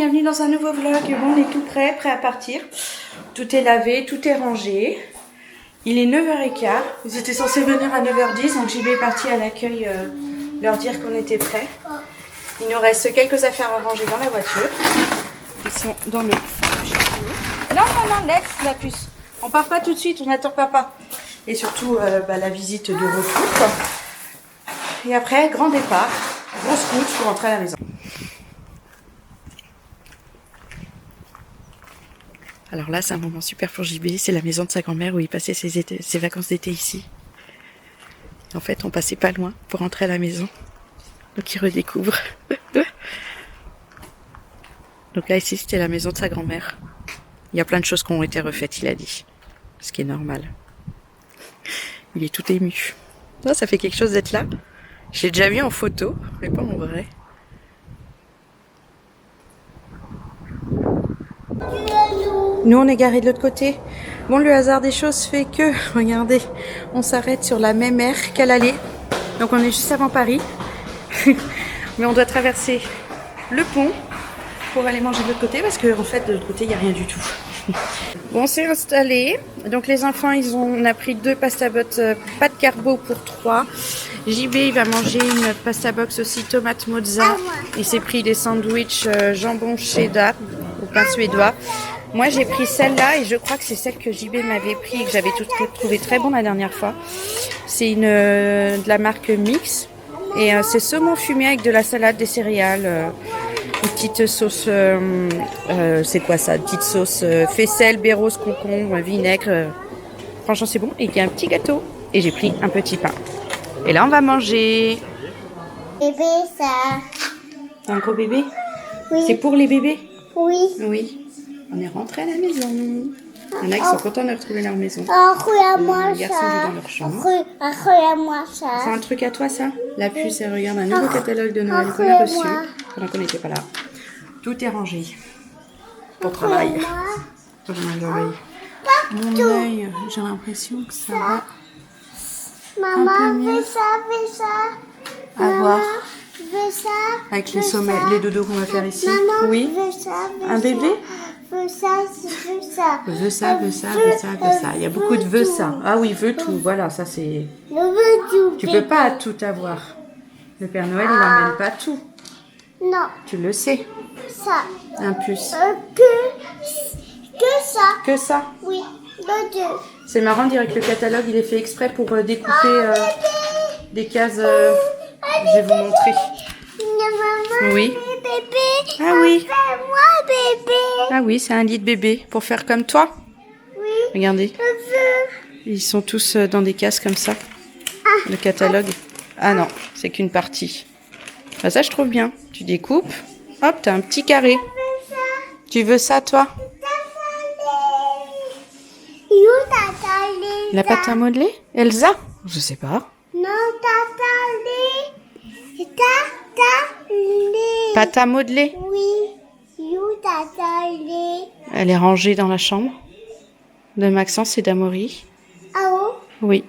bienvenue dans un nouveau vlog. Bon, on est tout prêt à partir. Tout est lavé, tout est rangé. Il est 9h15. Ils étaient censés venir à 9h10, donc JB est parti à l'accueil leur dire qu'on était prêts. Il nous reste quelques affaires à ranger dans la voiture. Ils sont dans le... Non, laisse la puce. On part pas tout de suite, on attend papa. Et surtout la visite de retour, quoi. Et après, grand départ, gros scout pour rentrer à la maison. Alors là, c'est un moment super pour JB. C'est la maison de sa grand-mère où il passait ses vacances d'été ici. En fait, on passait pas loin pour rentrer à la maison. Donc il redécouvre. Donc là, ici, c'était la maison de sa grand-mère. Il y a plein de choses qui ont été refaites, il a dit. Ce qui est normal. Il est tout ému. Non, ça fait quelque chose d'être là. Je l'ai déjà vu en photo, mais pas en vrai. Nous, on est garés de l'autre côté. Bon, le hasard des choses fait que, regardez, on s'arrête sur la même aire qu'à l'aller. Donc, on est juste avant Paris. Mais on doit traverser le pont pour aller manger de l'autre côté parce qu'en fait, de l'autre côté, il n'y a rien du tout. Bon, on s'est installé. Donc, les enfants, on a pris 2 pasta box pâte carbo pour 3. JB, il va manger une pasta box aussi tomate mozza. Il s'est pris des sandwichs jambon cheddar au pain suédois. Moi, j'ai pris celle-là et je crois que c'est celle que JB m'avait pris et que j'avais trouvé très bon la dernière fois. C'est de la marque Mix et c'est saumon fumé avec de la salade, des céréales, une petite sauce, c'est quoi ça? Une petite sauce faisselle, béros, concombre, vinaigre. Franchement, c'est bon. Et il y a un petit gâteau et j'ai pris un petit pain. Et là, on va manger. Bébé, ça. Un gros bébé? Oui. C'est pour les bébés? Oui. Oui. On est rentré à la maison. Il y en a qui sont contents de retrouver leur maison. Regarde-moi Les garçons jouent dans leur chambre. Regarde-moi ça. C'est un truc à toi, ça? La puce, elle regarde un nouveau catalogue de Noël qu'on a reçu pendant qu'on n'était pas là. Tout est rangé. Pour travail. Pour l'oreille. Mon œil, j'ai l'impression que ça va. Maman, fais ça. À voir. Fais ça. Avec les sommets, les dodos qu'on va faire ici. Maman, Oui. fais ça. Un bébé? Veux ça. Veux ça. Il y a beaucoup de veux ça. Ah oui, veux tout. Voilà, ça c'est... Je veux tout. Tu peux pas tout avoir. Le Père Noël, il n'emmène pas tout. Non, Tu le sais. ça. Un puce. Que ça. Que ça. Oui, le 2. C'est marrant de dire que le catalogue, il est fait exprès pour découper des cases. Je vais vous montrer. Maman, Oui. bébé. Ah oui. Moi, bébé. Ah oui, c'est un lit de bébé pour faire comme toi. Oui, Regardez. je veux. Ils sont tous dans des cases comme ça. Le catalogue. Ah non, c'est qu'une partie. Bah, ça, je trouve bien. Tu découpes. Hop, t'as un petit carré. Tu veux ça, toi? La pâte à modeler? Elsa? Je sais pas. Non, Pâte à modeler? Oui, Elle est rangée dans la chambre de Maxence et d'Amaury. ah oh. Oui.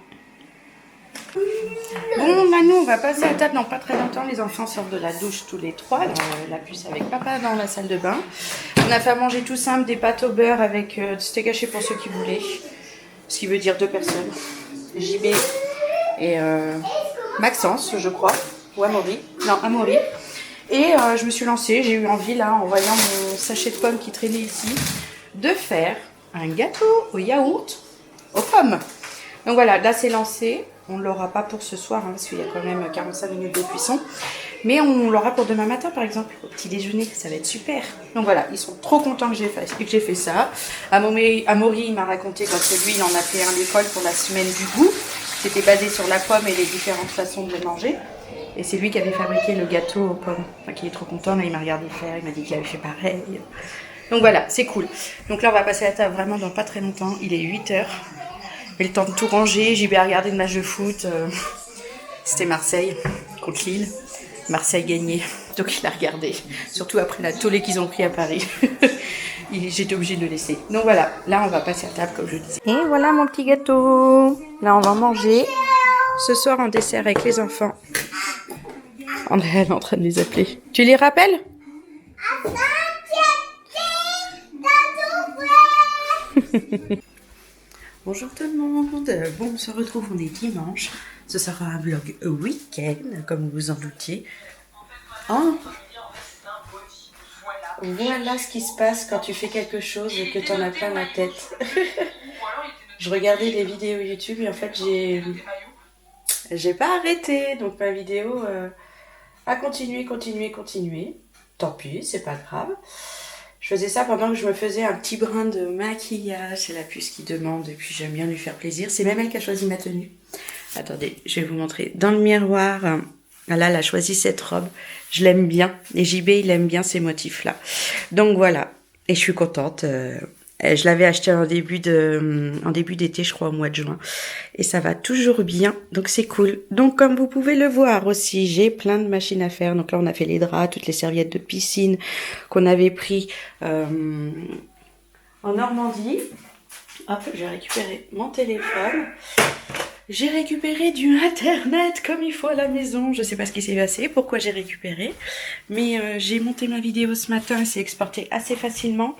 Bon, Manu, on va passer à table dans pas très longtemps. Les enfants sortent de la douche tous les 3. La puce avec papa dans la salle de bain. On a fait à manger tout simple, des pâtes au beurre avec du steak haché pour ceux qui voulaient. Ce qui veut dire 2 personnes. JB et Maxence, je crois. Ou Amaury. Non, Amaury. Et je me suis lancée, j'ai eu envie là, en voyant mon sachet de pommes qui traînait ici, de faire un gâteau au yaourt aux pommes. Donc voilà, là c'est lancé. On ne l'aura pas pour ce soir, hein, parce qu'il y a quand même 45 minutes de cuisson. Mais on l'aura pour demain matin, par exemple, au petit déjeuner. Ça va être super. Donc voilà, ils sont trop contents que j'ai fait ça. Amaury, il m'a raconté quand lui, il en a fait un à l'école pour la semaine du goût. C'était basé sur la pomme et les différentes façons de les manger. Et c'est lui qui avait fabriqué le gâteau aux pommes. Enfin, il est trop content, là, il m'a regardé faire, il m'a dit qu'il avait fait pareil. Donc voilà, c'est cool. Donc là, on va passer à la table vraiment dans pas très longtemps. Il est 8h. J'ai le temps de tout ranger. J'ai bien regardé le match de foot. C'était Marseille contre Lille. Marseille gagnait. Donc il a regardé. Surtout après la tollée qu'ils ont pris à Paris. J'étais obligée de le laisser. Donc voilà, là on va passer à table comme je disais. Et voilà mon petit gâteau. Là on va manger. Ce soir en dessert avec les enfants. André, elle est en train de les appeler. Tu les rappelles? Bonjour tout le monde. Bon, on se retrouve, on est dimanche. Ce sera un vlog week-end, comme vous en doutiez. Oh, voilà ce qui se passe quand tu fais quelque chose et que tu en as plein la tête. Je regardais des vidéos YouTube et en fait j'ai pas arrêté. Donc ma vidéo a continué. Tant pis, c'est pas grave. Je faisais ça pendant que je me faisais un petit brin de maquillage. C'est la puce qui demande et puis j'aime bien lui faire plaisir. C'est même elle qui a choisi ma tenue. Attendez, je vais vous montrer. Dans le miroir, là, elle a choisi cette robe. Je l'aime bien. Et JB, il aime bien ces motifs-là. Donc voilà. Et je suis contente. Je l'avais acheté en début d'été, je crois, au mois de juin. Et ça va toujours bien. Donc c'est cool. Donc comme vous pouvez le voir aussi, j'ai plein de machines à faire. Donc là, on a fait les draps, toutes les serviettes de piscine qu'on avait pris en Normandie. Hop, j'ai récupéré mon téléphone. J'ai récupéré du internet comme il faut à la maison. Je sais pas ce qui s'est passé, pourquoi j'ai récupéré. Mais j'ai monté ma vidéo ce matin, elle s'est exportée assez facilement.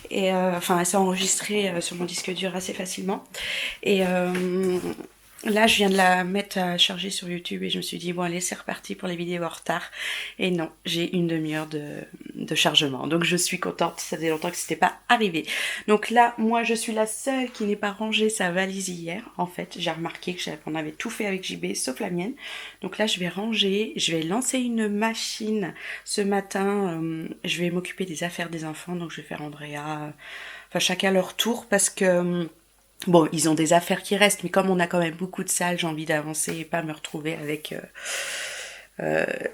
Et enfin, elle s'est enregistrée sur mon disque dur assez facilement. Et là, je viens de la mettre à charger sur YouTube et je me suis dit, bon allez, c'est reparti pour les vidéos en retard. Et non, j'ai une demi-heure de chargement. Donc je suis contente, ça faisait longtemps que c'était pas arrivé. Donc là, moi, je suis la seule qui n'ait pas rangé sa valise hier. En fait, j'ai remarqué qu'on avait tout fait avec JB, sauf la mienne. Donc là, je vais ranger, je vais lancer une machine ce matin. Je vais m'occuper des affaires des enfants, donc je vais faire Andrea, enfin chacun leur tour parce que... Bon, ils ont des affaires qui restent, mais comme on a quand même beaucoup de salles, j'ai envie d'avancer et pas me retrouver avec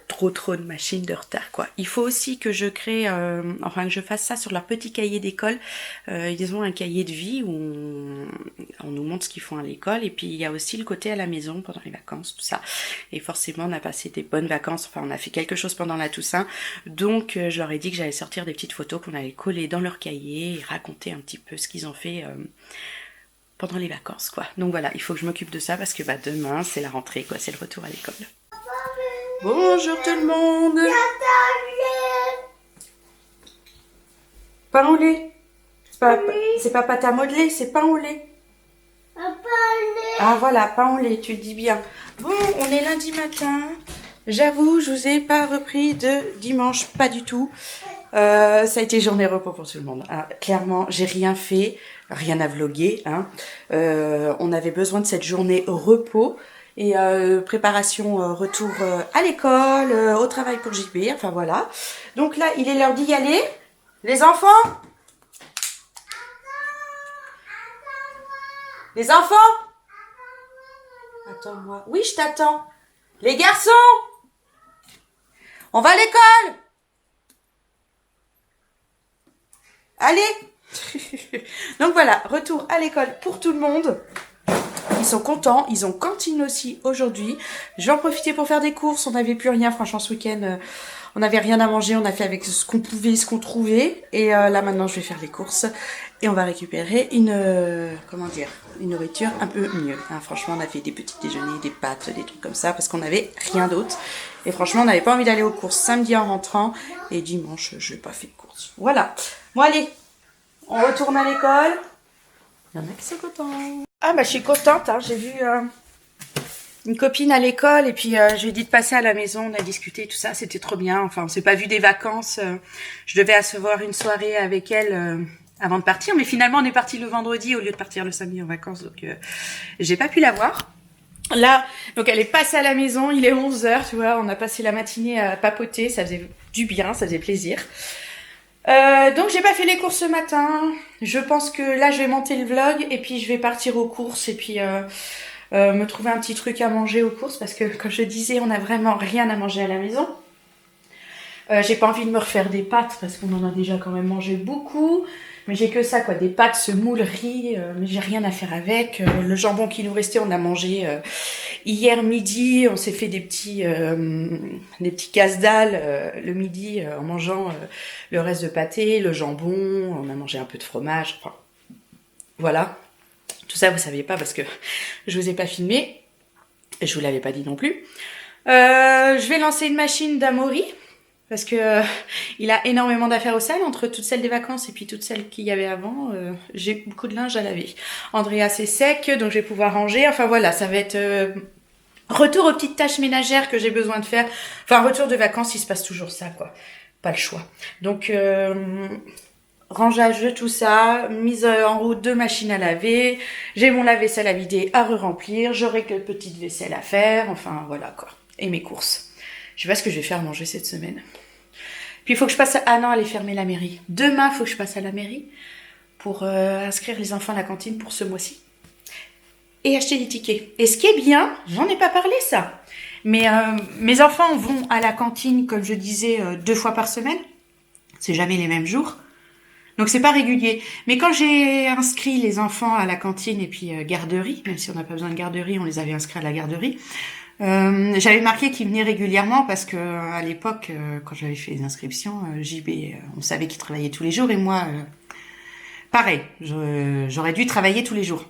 trop de machines de retard, quoi. Il faut aussi que je crée, enfin que je fasse ça sur leur petit cahier d'école. Ils ont un cahier de vie où on nous montre ce qu'ils font à l'école, et puis il y a aussi le côté à la maison pendant les vacances, tout ça. Et forcément, on a passé des bonnes vacances, enfin on a fait quelque chose pendant la Toussaint, donc je leur ai dit que j'allais sortir des petites photos qu'on allait coller dans leur cahier et raconter un petit peu ce qu'ils ont fait pendant les vacances, quoi. Donc voilà, il faut que je m'occupe de ça parce que bah, demain, c'est la rentrée, quoi. C'est le retour à l'école. Bonjour tout le monde. Pain au lait. C'est pas pâte à modeler, c'est pain au lait. Ah voilà, pain au lait, tu le dis bien. Bon, on est lundi matin. J'avoue, je vous ai pas repris de dimanche, pas du tout. Ça a été journée repos pour tout le monde. Ah, clairement, j'ai rien fait, rien à vloguer. Hein. On avait besoin de cette journée repos et préparation retour à l'école, au travail pour JB. Enfin voilà. Donc là, il est l'heure d'y aller. Les enfants, les enfants. Attends-moi. Oui, je t'attends. Les garçons, on va à l'école. Allez. Donc voilà, retour à l'école pour tout le monde. Ils sont contents, ils ont cantine aussi aujourd'hui. Je vais en profiter pour faire des courses, on n'avait plus rien, franchement ce week-end, on n'avait rien à manger, on a fait avec ce qu'on pouvait, ce qu'on trouvait. Et là maintenant je vais faire les courses et on va récupérer une nourriture un peu mieux. Hein, franchement on a fait des petits déjeuners, des pâtes, des trucs comme ça parce qu'on n'avait rien d'autre. Et franchement on n'avait pas envie d'aller aux courses samedi en rentrant et dimanche je n'ai pas fait de courses. Voilà, bon allez, on retourne à l'école. Il y en a qui sont contents. Ah bah je suis contente, hein. J'ai vu une copine à l'école et puis je lui ai dit de passer à la maison, on a discuté tout ça, c'était trop bien. Enfin on s'est pas vu des vacances, je devais recevoir une soirée avec elle avant de partir, mais finalement on est parti le vendredi au lieu de partir le samedi en vacances, donc j'ai pas pu la voir. Là, donc elle est passée à la maison, il est 11h, tu vois, on a passé la matinée à papoter, ça faisait du bien, ça faisait plaisir. Donc j'ai pas fait les courses ce matin. Je pense que là je vais monter le vlog et puis je vais partir aux courses et puis me trouver un petit truc à manger aux courses parce que comme je disais on a vraiment rien à manger à la maison. J'ai pas envie de me refaire des pâtes parce qu'on en a déjà quand même mangé beaucoup. Mais j'ai que ça quoi, des pâtes, semoule, riz, mais j'ai rien à faire avec. Le jambon qui nous restait, on a mangé hier midi. On s'est fait des petits casse-dalles le midi en mangeant le reste de pâté, le jambon. On a mangé un peu de fromage. Enfin, voilà. Tout ça, vous saviez pas parce que je vous ai pas filmé. Et je vous l'avais pas dit non plus. Je vais lancer une machine d'Amaury. Parce que il a énormément d'affaires au salles, entre toutes celles des vacances et puis toutes celles qu'il y avait avant. J'ai beaucoup de linge à laver. Andrea, c'est sec, donc je vais pouvoir ranger. Enfin voilà, ça va être retour aux petites tâches ménagères que j'ai besoin de faire. Enfin, retour de vacances, il se passe toujours ça, quoi. Pas le choix. Donc, rangeage de tout ça, mise en route de machines à laver. J'ai mon lave-vaisselle à vider, à re-remplir. J'aurai quelques petites vaisselles à faire. Enfin, voilà, quoi. Et mes courses. Je sais pas ce que je vais faire manger cette semaine. Puis il faut que je passe à... Ah non, elle est fermée la mairie. Demain, il faut que je passe à la mairie pour inscrire les enfants à la cantine pour ce mois-ci. Et acheter des tickets. Et ce qui est bien, j'en ai pas parlé ça, mais mes enfants vont à la cantine, comme je disais, 2 fois par semaine. C'est jamais les mêmes jours. Donc c'est pas régulier. Mais quand j'ai inscrit les enfants à la cantine et puis garderie, même si on n'a pas besoin de garderie, on les avait inscrits à la garderie, j'avais marqué qu'ils venaient régulièrement parce que à l'époque, quand j'avais fait les inscriptions, JB, on savait qu'il travaillait tous les jours et moi, pareil, j'aurais dû travailler tous les jours.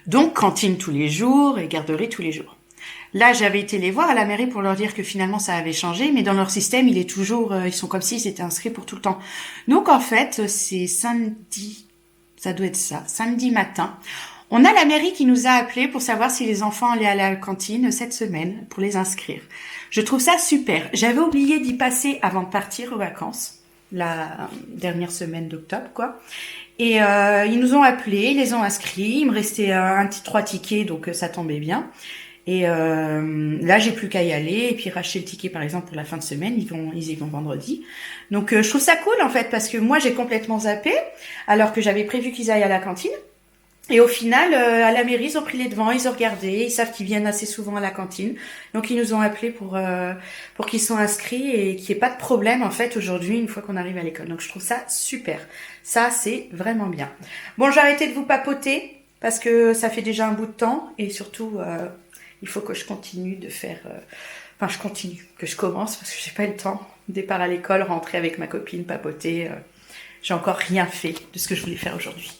Donc cantine tous les jours et garderie tous les jours. Là, j'avais été les voir à la mairie pour leur dire que finalement ça avait changé, mais dans leur système, il est toujours, ils sont comme s'ils étaient inscrits pour tout le temps. Donc en fait, c'est samedi, ça doit être ça, samedi matin. On a la mairie qui nous a appelés pour savoir si les enfants allaient à la cantine cette semaine pour les inscrire. Je trouve ça super. J'avais oublié d'y passer avant de partir aux vacances, la dernière semaine d'octobre, quoi. Et ils nous ont appelés, ils les ont inscrits. Il me restait 3 tickets, donc ça tombait bien. Et là, j'ai plus qu'à y aller et puis racheter le ticket, par exemple, pour la fin de semaine. Ils y vont vendredi. Donc, je trouve ça cool, en fait, parce que moi, j'ai complètement zappé, alors que j'avais prévu qu'ils aillent à la cantine. Et au final, à la mairie, ils ont pris les devants, ils ont regardé, ils savent qu'ils viennent assez souvent à la cantine. Donc, ils nous ont appelés pour qu'ils soient inscrits et qu'il n'y ait pas de problème, en fait, aujourd'hui, une fois qu'on arrive à l'école. Donc, je trouve ça super. Ça, c'est vraiment bien. Bon, j'ai arrêté de vous papoter parce que ça fait déjà un bout de temps et surtout, il faut que je continue de faire... que je commence parce que j'ai pas eu le temps. Départ à l'école, rentrer avec ma copine, papoter. J'ai encore rien fait de ce que je voulais faire aujourd'hui.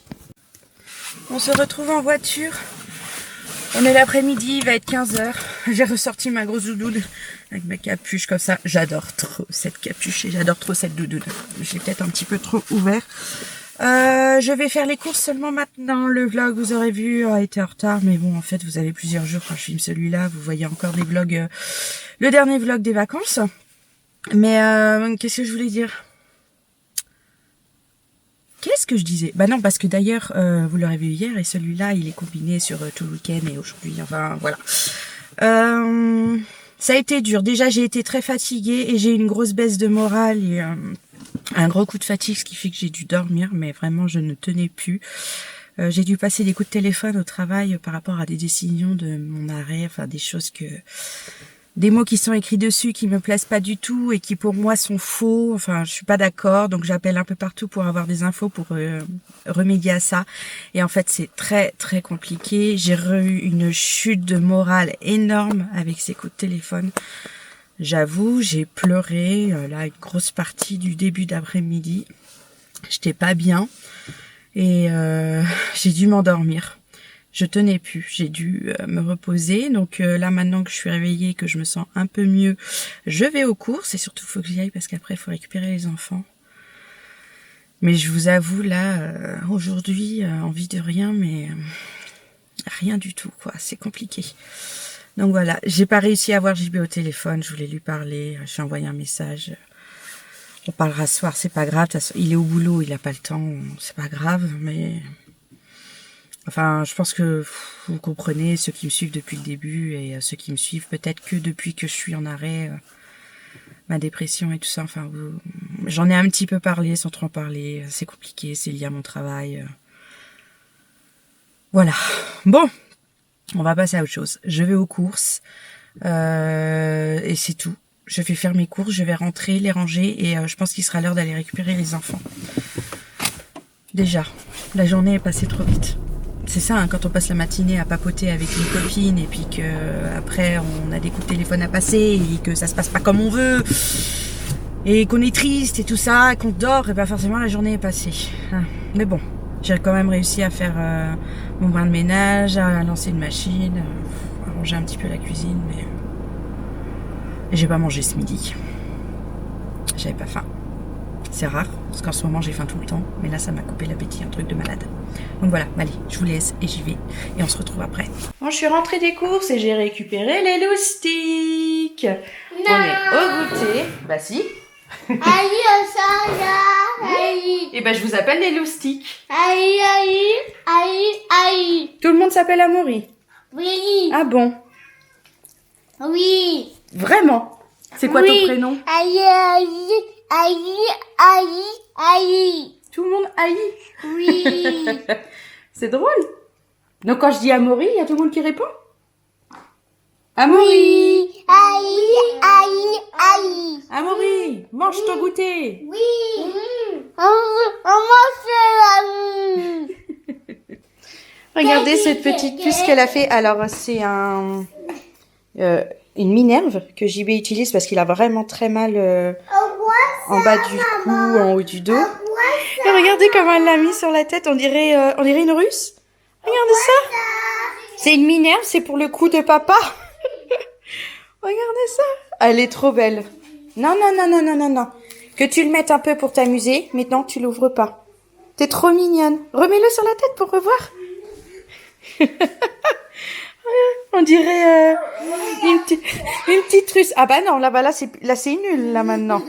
On se retrouve en voiture. On est l'après-midi, il va être 15h. J'ai ressorti ma grosse doudoune avec ma capuche comme ça. J'adore trop cette capuche et j'adore trop cette doudoune. J'ai peut-être un petit peu trop ouvert. Je vais faire les courses seulement maintenant. Le vlog, vous aurez vu, a été en retard. Mais bon, en fait, vous avez plusieurs jours quand je filme celui-là. Vous voyez encore des vlogs, le dernier vlog des vacances. Mais qu'est-ce que je voulais dire ? Qu'est-ce que je disais ? Bah non, parce que d'ailleurs, vous l'aurez vu hier, et celui-là, il est combiné sur tout le week-end et aujourd'hui, enfin, voilà. Ça a été dur. Déjà, j'ai été très fatiguée et j'ai eu une grosse baisse de morale et un gros coup de fatigue, ce qui fait que j'ai dû dormir, mais vraiment, je ne tenais plus. J'ai dû passer des coups de téléphone au travail par rapport à des décisions de mon arrêt, enfin, des choses que... Des mots qui sont écrits dessus qui me plaisent pas du tout et qui pour moi sont faux. Enfin, je suis pas d'accord, donc j'appelle un peu partout pour avoir des infos pour remédier à ça. Et en fait, c'est très très compliqué. J'ai eu une chute de morale énorme avec ces coups de téléphone. J'avoue, j'ai pleuré là une grosse partie du début d'après-midi. J'étais pas bien et j'ai dû m'endormir. Je tenais plus, j'ai dû me reposer. Donc là, maintenant que je suis réveillée, que je me sens un peu mieux, je vais aux courses. Et surtout, il faut que j'y aille parce qu'après, il faut récupérer les enfants. Mais je vous avoue, là, aujourd'hui, envie de rien, mais rien du tout, quoi. C'est compliqué. Donc voilà, j'ai pas réussi à avoir JB au téléphone. Je voulais lui parler. J'ai envoyé un message. On parlera ce soir, c'est pas grave. Il est au boulot, il a pas le temps. C'est pas grave, mais... Enfin, je pense que vous comprenez, ceux qui me suivent depuis le début et ceux qui me suivent peut-être que depuis que je suis en arrêt, ma dépression et tout ça. Enfin, j'en ai un petit peu parlé sans trop en parler. C'est compliqué, c'est lié à mon travail. Voilà. Bon, on va passer à autre chose. Je vais aux courses et c'est tout. Je vais faire mes courses, je vais rentrer, les ranger et je pense qu'il sera l'heure d'aller récupérer les enfants. Déjà, la journée est passée trop vite. C'est ça, hein, quand on passe la matinée à papoter avec une copine et puis que après on a des coups de téléphone à passer et que ça se passe pas comme on veut et qu'on est triste et tout ça et qu'on dort, et ben forcément la journée est passée. Mais bon, j'ai quand même réussi à faire mon bain de ménage, à lancer une machine, à ranger un petit peu la cuisine, mais et j'ai pas mangé ce midi. J'avais pas faim. C'est rare, parce qu'en ce moment j'ai faim tout le temps, mais là ça m'a coupé l'appétit, un truc de malade. Donc voilà, allez, je vous laisse et j'y vais, et on se retrouve après. Bon, je suis rentrée des courses et j'ai récupéré les loustiques. On est au goûter. Bah si. Aïe, ça, là. Aïe. Et ben je vous appelle les loustiques. Aïe, aïe, aïe, aïe. Tout le monde s'appelle Amaury. Oui. Ah bon? Oui. Vraiment? C'est quoi ton prénom? Aïe, aïe, aïe, aïe, aïe. Tout le monde haït. Oui. C'est drôle. Donc quand je dis Amaury, il y a tout le monde qui répond? Amaury. Oui. Aïe, aïe, aïe. Amaury, mange ton goûter. Oui. On mange Regardez cette petite puce qu'elle a fait. Alors c'est une Minerve que JB utilise parce qu'il a vraiment très mal en bas du cou, en haut du dos. Et regardez comment elle l'a mis sur la tête. On dirait une Russe. Regardez ça. C'est une Minerve, c'est pour le cou de papa. Regardez ça. Elle est trop belle. Non, non, non, non, non, non, non. Que tu le mettes un peu pour t'amuser, mais non, tu l'ouvres pas. T'es trop mignonne. Remets-le sur la tête pour revoir. On dirait une petite russe. Ah bah non, là c'est nul là maintenant.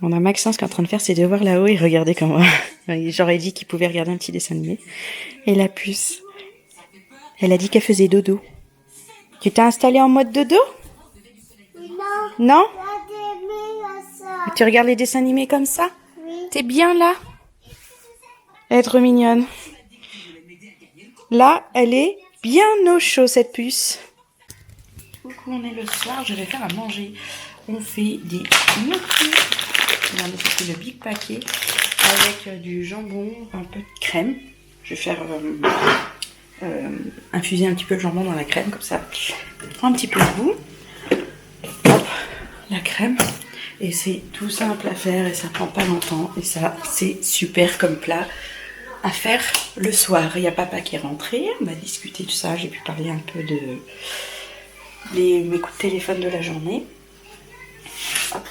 On a Maxence qui est en train de faire ses devoirs là-haut et regardez comment. J'aurais dit qu'il pouvait regarder un petit dessin animé. Et la puce, elle a dit qu'elle faisait dodo. Tu t'es installée en mode dodo? Non? Tu regardes les dessins animés comme ça? T'es bien là? Elle est trop mignonne. Là, elle est bien au chaud, cette puce. Coucou, on est le soir, je vais faire à manger. On fait des gnocchis. Regardez, c'est le big paquet avec du jambon, un peu de crème. Je vais faire infuser un petit peu le jambon dans la crème, comme ça, prend un petit peu de goût. Hop, la crème. Et c'est tout simple à faire et ça prend pas longtemps. Et ça, c'est super comme plat à faire le soir. Il y a papa qui est rentré, on a discuté de ça, j'ai pu parler un peu de mes coups de téléphone de la journée. Hop.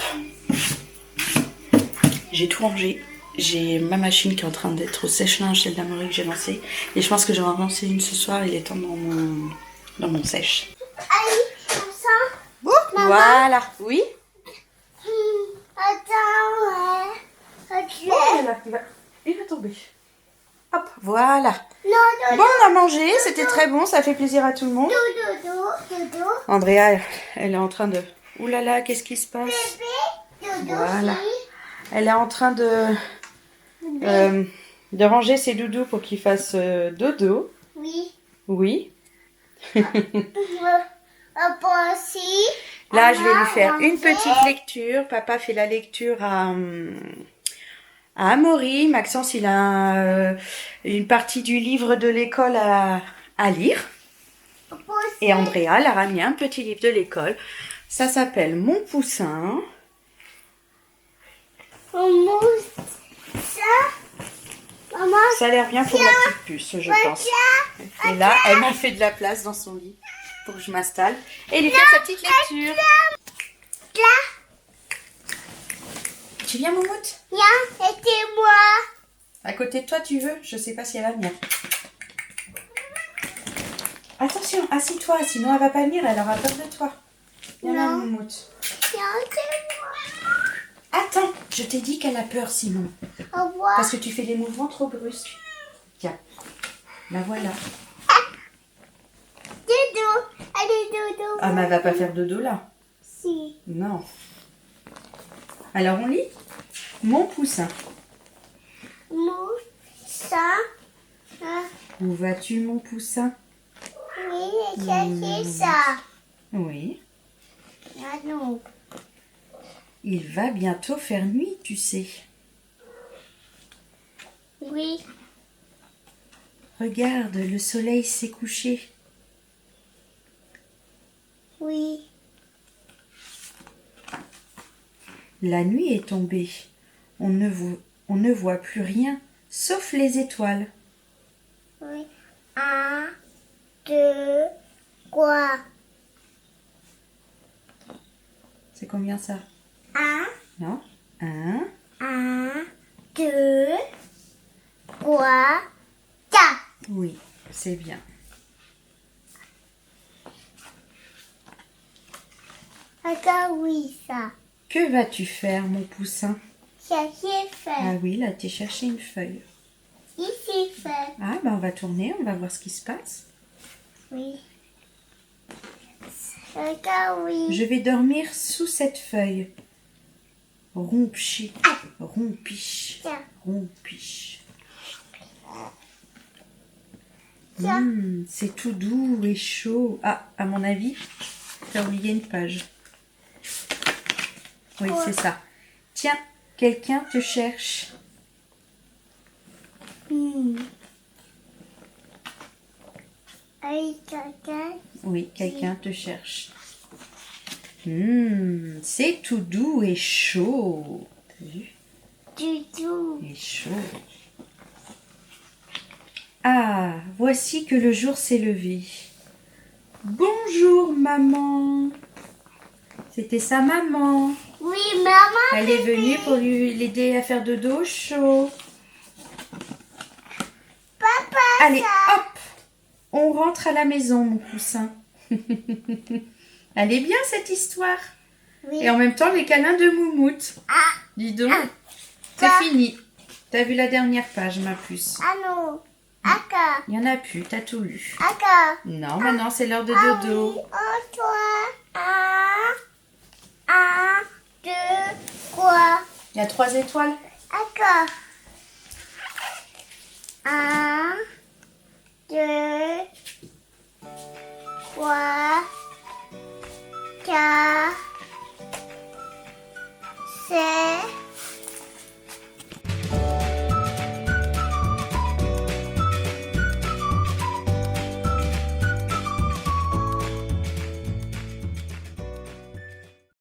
J'ai tout rangé. J'ai ma machine qui est en train d'être au sèche-linge, celle d'Amaury que j'ai lancée. Et je pense que j'en ai lancé une ce soir, il est temps dans mon sèche. Voilà, oui. Attends, Il va tomber. Hop, voilà. Non, Bon, on a mangé, c'était très bon, ça fait plaisir à tout le monde. dodo. Andrea, elle est en train de... Ouh là là, qu'est-ce qui se passe? Voilà. Elle est en train de ranger ses doudous pour qu'il fasse dodo. Oui. Oui. Papa aussi. Là, je vais lui faire une petite lecture. Papa fait la lecture à Amaury. Maxence, il a une partie du livre de l'école à lire. Et Andrea leur a mis un petit livre de l'école. Ça s'appelle Mon Poussin. Maman, ça. Maman, Ça a l'air bien pour la petite puce, je pense. Et là, elle m'a fait de la place dans son lit pour que je m'installe et lui faire sa petite lecture. Tu viens, Moumoute? viens, c'était moi. À côté de toi, tu veux? Je sais pas si elle va venir. Attention, assis-toi, sinon elle va pas venir, elle aura peur de toi. Viens là, Moumoute. Viens, c'est moi. Attends, je t'ai dit qu'elle a peur, Simon. Au revoir. Parce que tu fais des mouvements trop brusques. Tiens, la voilà. Dodo. Allez, dodo. Ah, mais elle va pas faire dodo là. Si. Non. Alors on lit Mon Poussin. Mon, ça. Où vas-tu, mon poussin? Oui, c'est ça. Oui. Ah non. Il va bientôt faire nuit, tu sais. Oui. Regarde, le soleil s'est couché. Oui. La nuit est tombée. On ne voit plus rien, sauf les étoiles. Oui. 1, 2, quoi? C'est combien ça? Un, Non. 1, 2, 3, 4. oui, c'est bien. Regarde, oui, ça. Que vas-tu faire, mon poussin? Ça, c'est Ah fait. oui, là, tu cherché une feuille. Ici, fait. Ah, ben on va tourner, on va voir ce qui se passe. Oui. Regarde, oui. Je vais dormir sous cette feuille. Rompiche, rompiche, Tiens. rompiche. Tiens. C'est tout doux et chaud. Ah, à mon avis, t'as oublié une page. Oui, Quoi? c'est ça. Tiens, quelqu'un te cherche. Allez, caca. Oui, quelqu'un te cherche. C'est tout doux et chaud. T'as vu? Du tout. Et chaud. Ah, voici que le jour s'est levé. Bonjour, maman. C'était sa maman. Oui, maman. Elle est venue pour l'aider à faire dodo chaud. Papa. Allez, hop, on rentre à la maison, mon poussin. Elle est bien, cette histoire. Oui. Et en même temps, les câlins de Moumoute. Ah, Dis donc, c'est Ça. fini. T'as vu la dernière page, ma puce. ah non. Aka. Il n'y en a plus, t'as tout lu. Aka. Non, maintenant, c'est l'heure de Ah dodo. oui, oh, toi. Un, deux, trois. Il y a 3 étoiles. Aka. Un, deux, trois, quatre.